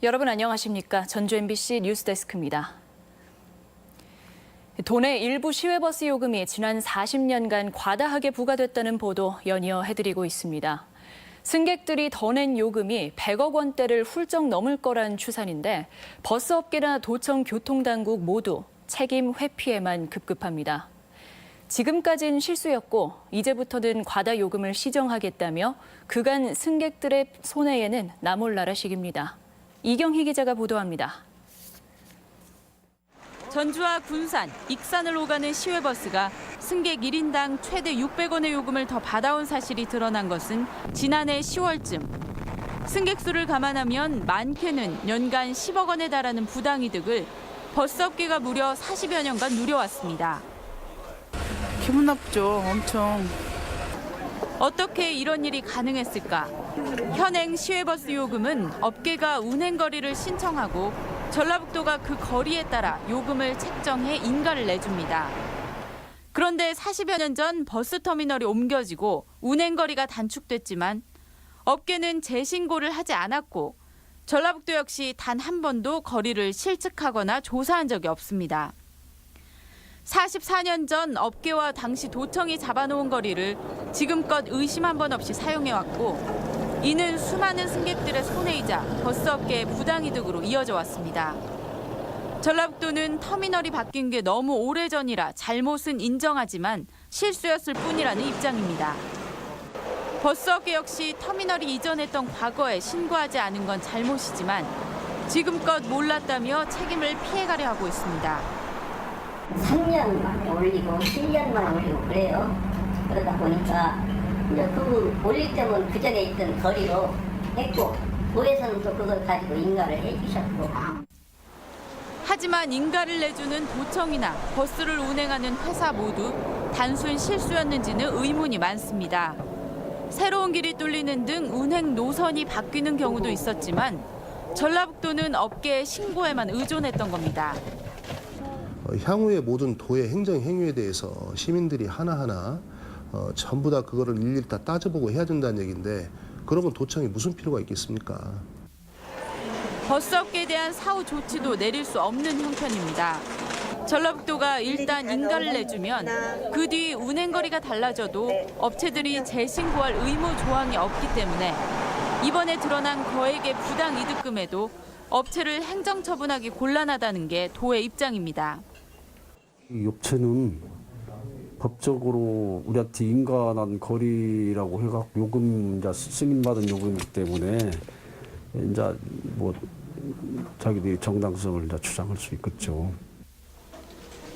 여러분 안녕하십니까? 전주 MBC 뉴스데스크입니다. 도내 일부 시외버스 요금이 지난 40년간 과다하게 부과됐다는 보도 연이어 해드리고 있습니다. 승객들이 더 낸 요금이 100억 원대를 훌쩍 넘을 거란 추산인데 버스업계나 도청 교통당국 모두 책임 회피에만 급급합니다. 지금까진 실수였고 이제부터는 과다 요금을 시정하겠다며 그간 승객들의 손해에는 나몰라라식입니다. 이경희 기자가 보도합니다. 전주와 군산, 익산을 오가는 시외버스가 승객 1인당 최대 600원의 요금을 더 받아온 사실이 드러난 것은 지난해 10월쯤. 승객 수를 감안하면 많게는 연간 10억 원에 달하는 부당이득을 버스업계가 무려 40여 년간 누려왔습니다. 기분 나쁘죠, 엄청. 어떻게 이런 일이 가능했을까? 현행 시외버스 요금은 업계가 운행거리를 신청하고 전라북도가 그 거리에 따라 요금을 책정해 인가를 내줍니다. 그런데 40여 년 전 버스터미널이 옮겨지고 운행거리가 단축됐지만 업계는 재신고를 하지 않았고 전라북도 역시 단 한 번도 거리를 실측하거나 조사한 적이 없습니다. 44년 전 업계와 당시 도청이 잡아놓은 거리를 지금껏 의심 한 번 없이 사용해왔고 이는 수많은 승객들의 손해이자 버스업계의 부당이득으로 이어져 왔습니다. 전라북도는 터미널이 바뀐 게 너무 오래전이라 잘못은 인정하지만 실수였을 뿐이라는 입장입니다. 버스업계 역시 터미널이 이전했던 과거에 신고하지 않은 건 잘못이지만 지금껏 몰랐다며 책임을 피해가려 하고 있습니다. 3년 만에 올리고 7년 만에 올리고 그래요. 그러다 보니까 이제 그 올릴 때면 그 전에 있던 거리로 했고 도에서는 또 그걸 가지고 인가를 해주셨고. 하지만 인가를 내주는 도청이나 버스를 운행하는 회사 모두 단순 실수였는지는 의문이 많습니다. 새로운 길이 뚫리는 등 운행 노선이 바뀌는 경우도 있었지만 전라북도는 업계의 신고에만 의존했던 겁니다. 향후의 모든 도의 행정 행위에 대해서 시민들이 하나하나 전부 다 그거를 일일이 다 따져보고 해야 된다는 얘기인데 그런 건 도청이 무슨 필요가 있겠습니까? 버스업계에 대한 사후 조치도 내릴 수 없는 형편입니다. 전라북도가 일단 인가를 내주면 그 뒤 운행거리가 달라져도 업체들이 재신고할 의무 조항이 없기 때문에 이번에 드러난 거액의 부당 이득금에도 업체를 행정처분하기 곤란하다는 게 도의 입장입니다. 이 업체는 법적으로 우리한테 인가한 거리라고 해갖고 요금 이제 승인받은 요금이기 때문에 이제 뭐 자기들이 정당성을 이제 주장할 수 있겠죠.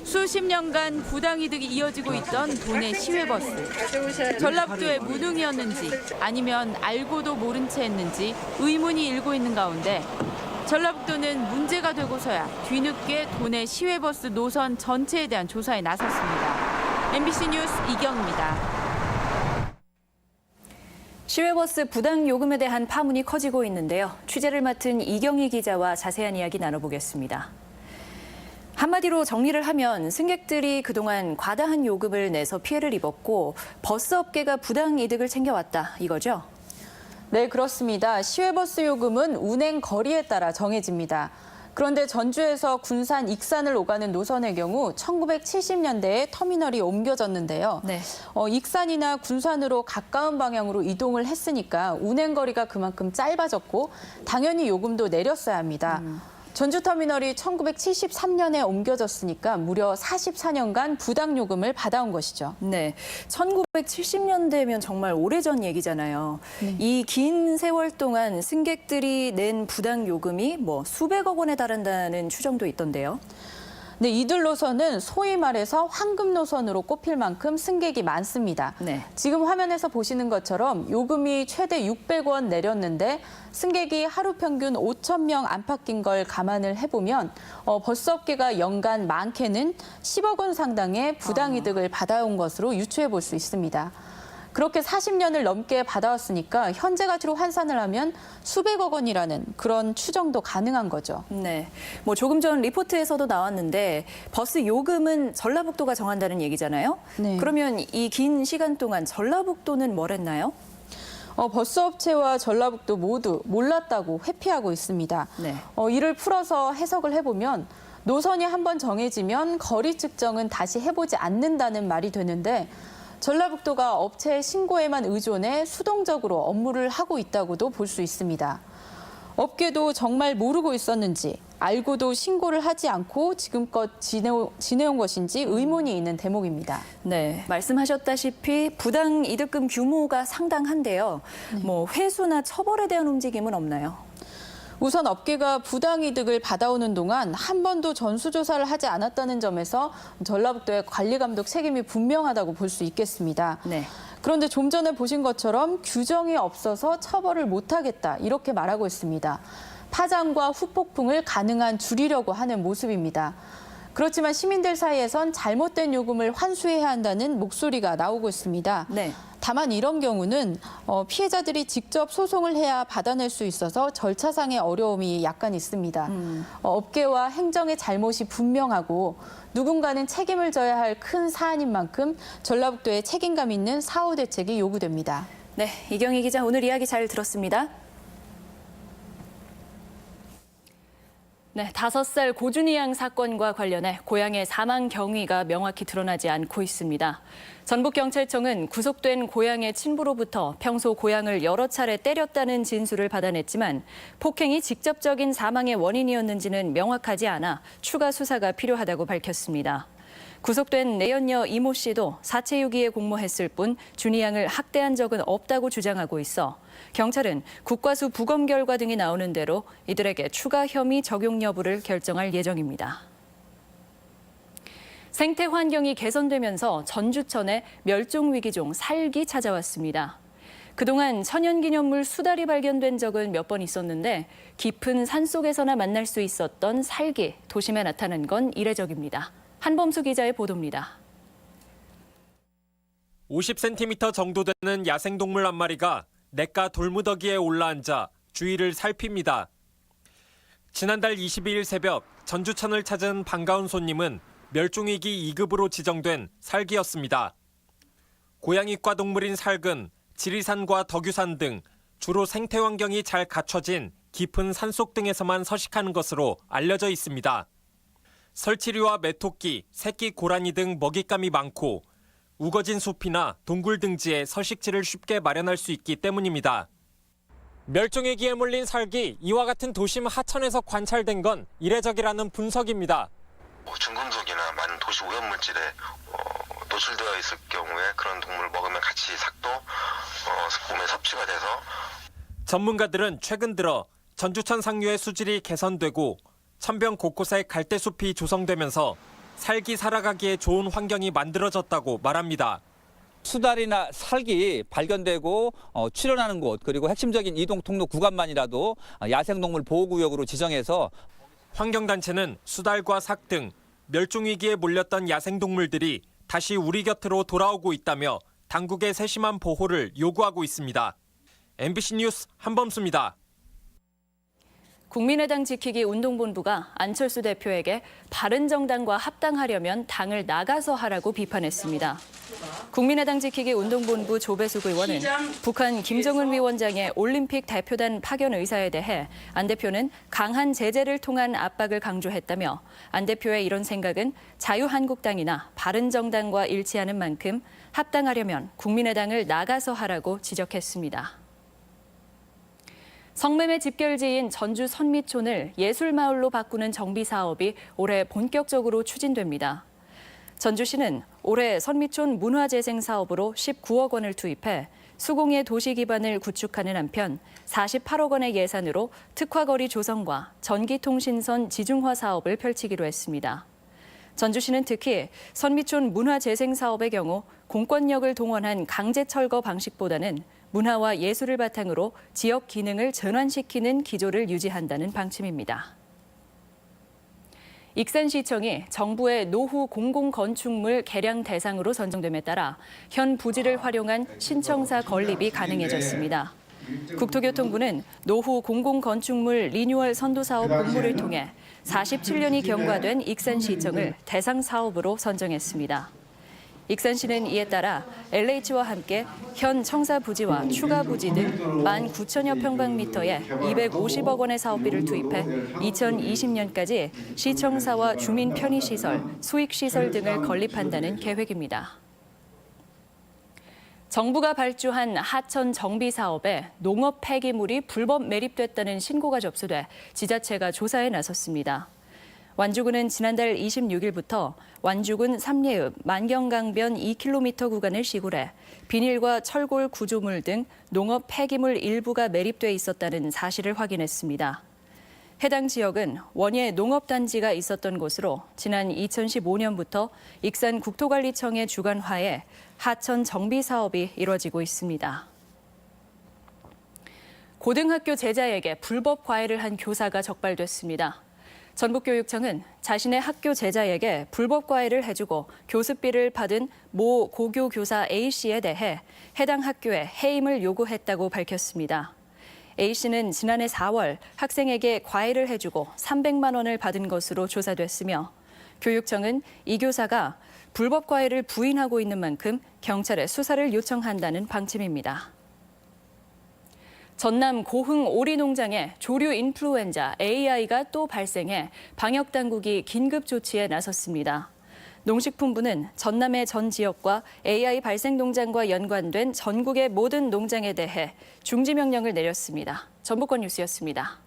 수십 년간 부당이득이 이어지고 있던 도내 시외버스. 전라북도의 무능이었는지 아니면 알고도 모른 채 했는지 의문이 일고 있는 가운데 전라북도는 문제가 되고서야 뒤늦게 도내 시외버스 노선 전체에 대한 조사에 나섰습니다. MBC 뉴스 이경입니다. 시외버스 부당 요금에 대한 파문이 커지고 있는데요. 취재를 맡은 이경희 기자와 자세한 이야기 나눠보겠습니다. 한마디로 정리를 하면 승객들이 그동안 과다한 요금을 내서 피해를 입었고 버스업계가 부당 이득을 챙겨왔다 이거죠? 네, 그렇습니다. 시외버스 요금은 운행 거리에 따라 정해집니다. 그런데 전주에서 군산, 익산을 오가는 노선의 경우 1970년대에 터미널이 옮겨졌는데요. 네. 익산이나 군산으로 가까운 방향으로 이동을 했으니까 운행거리가 그만큼 짧아졌고 당연히 요금도 내렸어야 합니다. 전주터미널이 1973년에 옮겨졌으니까 무려 44년간 부당요금을 받아온 것이죠. 네, 1970년대면 정말 오래전 얘기잖아요. 네. 이 긴 세월 동안 승객들이 낸 부당요금이 수백억 원에 달한다는 추정도 있던데요. 네, 이들 노선은 소위 말해서 황금 노선으로 꼽힐 만큼 승객이 많습니다. 네. 지금 화면에서 보시는 것처럼 요금이 최대 600원 내렸는데 승객이 하루 평균 5,000명 안팎인 걸 감안을 해보면 버스업계가 연간 많게는 10억 원 상당의 부당이득을 받아온 것으로 유추해 볼 수 있습니다. 그렇게 40년을 넘게 받아왔으니까 현재 가치로 환산을 하면 수백억 원이라는 그런 추정도 가능한 거죠. 네, 조금 전 리포트에서도 나왔는데 버스 요금은 전라북도가 정한다는 얘기잖아요. 네. 그러면 이 긴 시간 동안 전라북도는 뭘 했나요? 버스업체와 전라북도 모두 몰랐다고 회피하고 있습니다. 네. 이를 풀어서 해석을 해보면 노선이 한번 정해지면 거리 측정은 다시 해보지 않는다는 말이 되는데 전라북도가 업체의 신고에만 의존해 수동적으로 업무를 하고 있다고도 볼 수 있습니다. 업계도 정말 모르고 있었는지 알고도 신고를 하지 않고 지금껏 지내온 것인지 의문이 있는 대목입니다. 네, 말씀하셨다시피 부당 이득금 규모가 상당한데요. 회수나 처벌에 대한 움직임은 없나요? 우선 업계가 부당이득을 받아오는 동안 한 번도 전수조사를 하지 않았다는 점에서 전라북도의 관리감독 책임이 분명하다고 볼 수 있겠습니다. 네. 그런데 좀 전에 보신 것처럼 규정이 없어서 처벌을 못하겠다 이렇게 말하고 있습니다. 파장과 후폭풍을 가능한 줄이려고 하는 모습입니다. 그렇지만 시민들 사이에선 잘못된 요금을 환수해야 한다는 목소리가 나오고 있습니다. 네. 다만 이런 경우는 피해자들이 직접 소송을 해야 받아낼 수 있어서 절차상의 어려움이 약간 있습니다. 업계와 행정의 잘못이 분명하고 누군가는 책임을 져야 할 큰 사안인 만큼 전라북도에 책임감 있는 사후 대책이 요구됩니다. 네, 이경희 기자 오늘 이야기 잘 들었습니다. 네, 5살 고준희 양 사건과 관련해 고양의 사망 경위가 명확히 드러나지 않고 있습니다. 전북경찰청은 구속된 고양의 친부로부터 평소 고양을 여러 차례 때렸다는 진술을 받아냈지만 폭행이 직접적인 사망의 원인이었는지는 명확하지 않아 추가 수사가 필요하다고 밝혔습니다. 구속된 내연녀 이모 씨도 사체유기에 공모했을 뿐 준희 양을 학대한 적은 없다고 주장하고 있어 경찰은 국과수 부검 결과 등이 나오는 대로 이들에게 추가 혐의 적용 여부를 결정할 예정입니다. 생태 환경이 개선되면서 전주천에 멸종위기종 살기 찾아왔습니다. 그동안 천연기념물 수달이 발견된 적은 몇 번 있었는데 깊은 산속에서나 만날 수 있었던 살기, 도심에 나타난 건 이례적입니다. 한범수 기자의 보도입니다. 50cm 정도 되는 야생동물 한 마리가 냇가 돌무더기에 올라앉아 주위를 살핍니다. 지난달 22일 새벽 전주천을 찾은 반가운 손님은 멸종위기 2급으로 지정된 살기였습니다. 고양이과 동물인 살근, 지리산과 덕유산 등 주로 생태 환경이 잘 갖춰진 깊은 산속 등에서만 서식하는 것으로 알려져 있습니다. 설치류와 메토끼, 새끼 고라니 등 먹잇감이 많고 우거진 숲이나 동굴 등지에 서식지를 쉽게 마련할 수 있기 때문입니다. 멸종위기에 몰린 살기, 이와 같은 도심 하천에서 관찰된 건 이례적이라는 분석입니다. 중금속이나 많은 도시 오염물질에 노출되어 있을 경우에 그런 동물을 먹으면 같이 삭도 몸에 섭취가 돼서 전문가들은 최근 들어 전주천 상류의 수질이 개선되고 천변 곳곳에 갈대숲이 조성되면서 살기 살아가기에 좋은 환경이 만들어졌다고 말합니다. 수달이나 살기 발견되고 출현하는 곳 그리고 핵심적인 이동 통로 구간만이라도 야생동물 보호구역으로 지정해서 환경단체는 수달과 삭 등 멸종위기에 몰렸던 야생동물들이 다시 우리 곁으로 돌아오고 있다며 당국의 세심한 보호를 요구하고 있습니다. MBC 뉴스 한범수입니다. 국민의당 지키기 운동본부가 안철수 대표에게 바른정당과 합당하려면 당을 나가서 하라고 비판했습니다. 국민의당 지키기 운동본부 조배숙 의원은 북한 김정은 위원장의 올림픽 대표단 파견 의사에 대해 안 대표는 강한 제재를 통한 압박을 강조했다며 안 대표의 이런 생각은 자유한국당이나 바른정당과 일치하는 만큼 합당하려면 국민의당을 나가서 하라고 지적했습니다. 성매매 집결지인 전주 선미촌을 예술마을로 바꾸는 정비 사업이 올해 본격적으로 추진됩니다. 전주시는 올해 선미촌 문화재생 사업으로 19억 원을 투입해 수공예 도시 기반을 구축하는 한편 48억 원의 예산으로 특화거리 조성과 전기통신선 지중화 사업을 펼치기로 했습니다. 전주시는 특히 선미촌 문화재생 사업의 경우 공권력을 동원한 강제 철거 방식보다는 문화와 예술을 바탕으로 지역 기능을 전환시키는 기조를 유지한다는 방침입니다. 익산시청이 정부의 노후 공공건축물 개량 대상으로 선정됨에 따라 현 부지를 활용한 신청사 건립이 가능해졌습니다. 국토교통부는 노후 공공건축물 리뉴얼 선도사업 공모를 통해 47년이 경과된 익산시청을 대상 사업으로 선정했습니다. 익산시는 이에 따라 LH와 함께 현 청사 부지와 추가 부지 등 19,000여 평방미터에 250억 원의 사업비를 투입해 2020년까지 시청사와 주민 편의시설, 수익시설 등을 건립한다는 계획입니다. 정부가 발주한 하천 정비 사업에 농업 폐기물이 불법 매립됐다는 신고가 접수돼 지자체가 조사에 나섰습니다. 완주군은 지난달 26일부터 완주군 삼례읍 만경강변 2km 구간을 시굴해 비닐과 철골 구조물 등 농업 폐기물 일부가 매립돼 있었다는 사실을 확인했습니다. 해당 지역은 원예 농업단지가 있었던 곳으로 지난 2015년부터 익산 국토관리청의 주관하에 하천 정비 사업이 이뤄지고 있습니다. 고등학교 제자에게 불법 과외를 한 교사가 적발됐습니다. 전북교육청은 자신의 학교 제자에게 불법 과외를 해주고 교습비를 받은 모 고교 교사 A씨에 대해 해당 학교에 해임을 요구했다고 밝혔습니다. A씨는 지난해 4월 학생에게 과외를 해주고 300만 원을 받은 것으로 조사됐으며 교육청은 이 교사가 불법 과외를 부인하고 있는 만큼 경찰에 수사를 요청한다는 방침입니다. 전남 고흥 오리 농장에 조류 인플루엔자 AI가 또 발생해 방역 당국이 긴급 조치에 나섰습니다. 농식품부는 전남의 전 지역과 AI 발생 농장과 연관된 전국의 모든 농장에 대해 중지 명령을 내렸습니다. 전북권 뉴스였습니다.